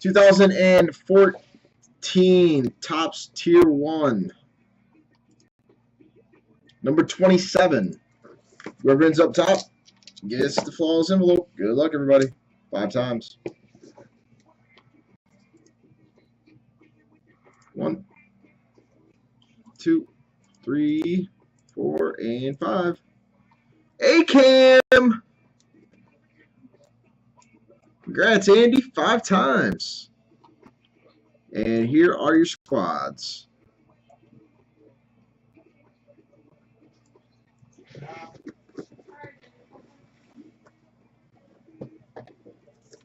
2014 Topps Tier 1. Number 27. Whoever ends up top gets the flawless envelope. Good luck, everybody. 5 times. 1, 2, 3, 4, and 5. A-Cam! Congrats, Andy. 5 times. And here are your squads.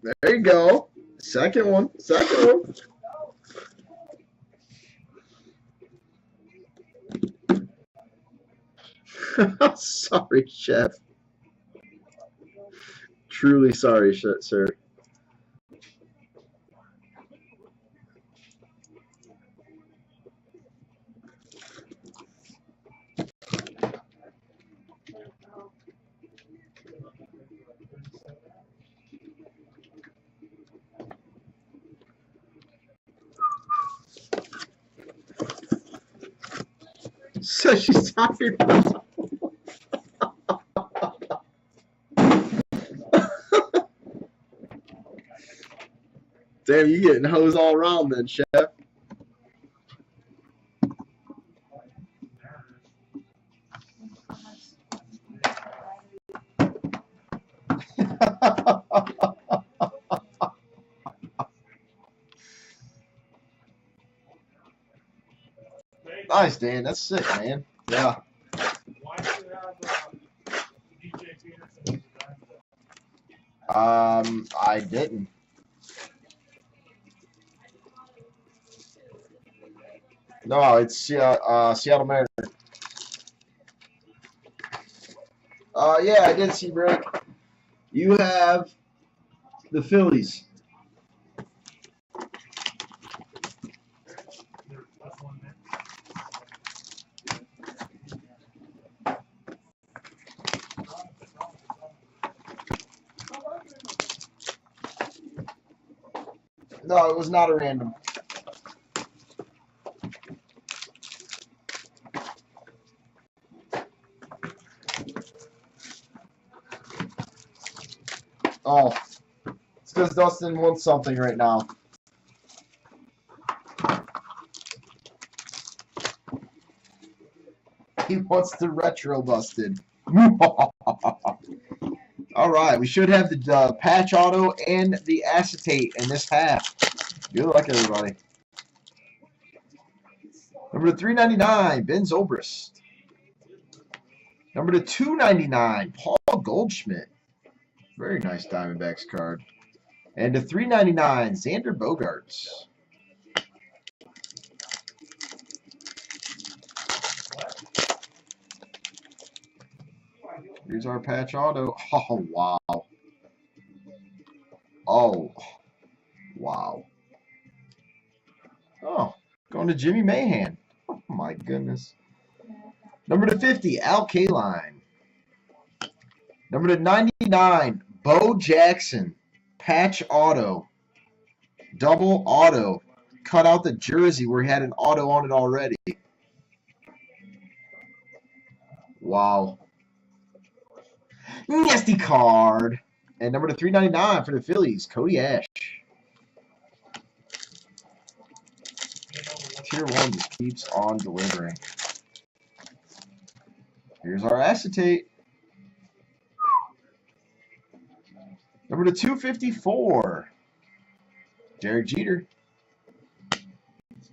There you go. Second one. Sorry, Chef. Truly sorry, sir. So she's tired. Damn, you getting hosed all around then, Chef. Nice, Dan. That's sick, man. Yeah. I didn't. No, it's Seattle Mariners. Yeah, I did see break. You have the Phillies. No, it was not a random. Oh, it's because Dustin wants something right now. He wants the retro busted. All right, we should have the patch auto and the acetate in this half. Good luck, everybody. Number 399, Ben Zobrist. Number 299, Paul Goldschmidt. Very nice Diamondbacks card. And to 399, Xander Bogaerts. Here's our patch auto. Oh, wow. Oh, wow. Oh, going to Jimmy Mahan. Oh, my goodness. Number 50, Al Kaline. Number 99, Bo Jackson. Patch auto. Double auto. Cut out the jersey where he had an auto on it already. Wow. Nasty card. And number 399 for the Phillies, Cody Ash. Tier 1 just keeps on delivering. Here's our acetate. Number 254, Derek Jeter.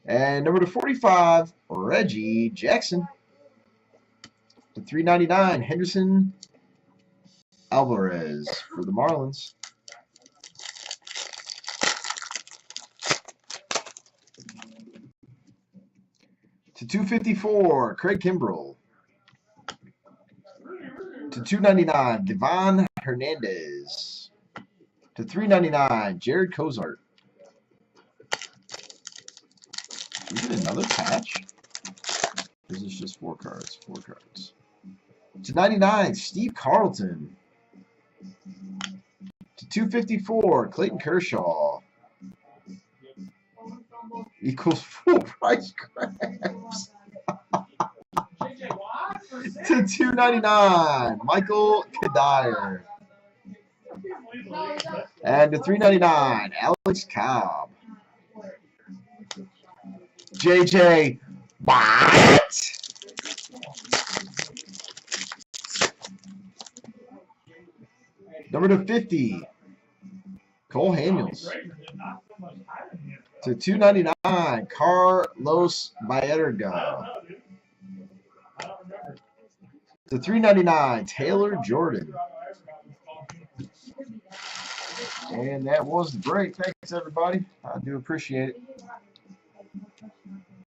And number 45, Reggie Jackson. To 399, Henderson Alvarez for the Marlins. To 254, Craig Kimbrell. To 299, Devon Hernandez. To 399, Jared Cozart. Is it another patch? This is just 4 cards. 4 cards. To 99, Steve Carlton. To 254, Clayton Kershaw. equals full price grabs. To 299, Michael Kadire. And to 399, Alex Cobb. JJ Watt. Number to 50, Cole Hamels. To 299, Carlos Baerga. To 399, Taylor Jordan. And that was the break. Thanks, everybody. I do appreciate it.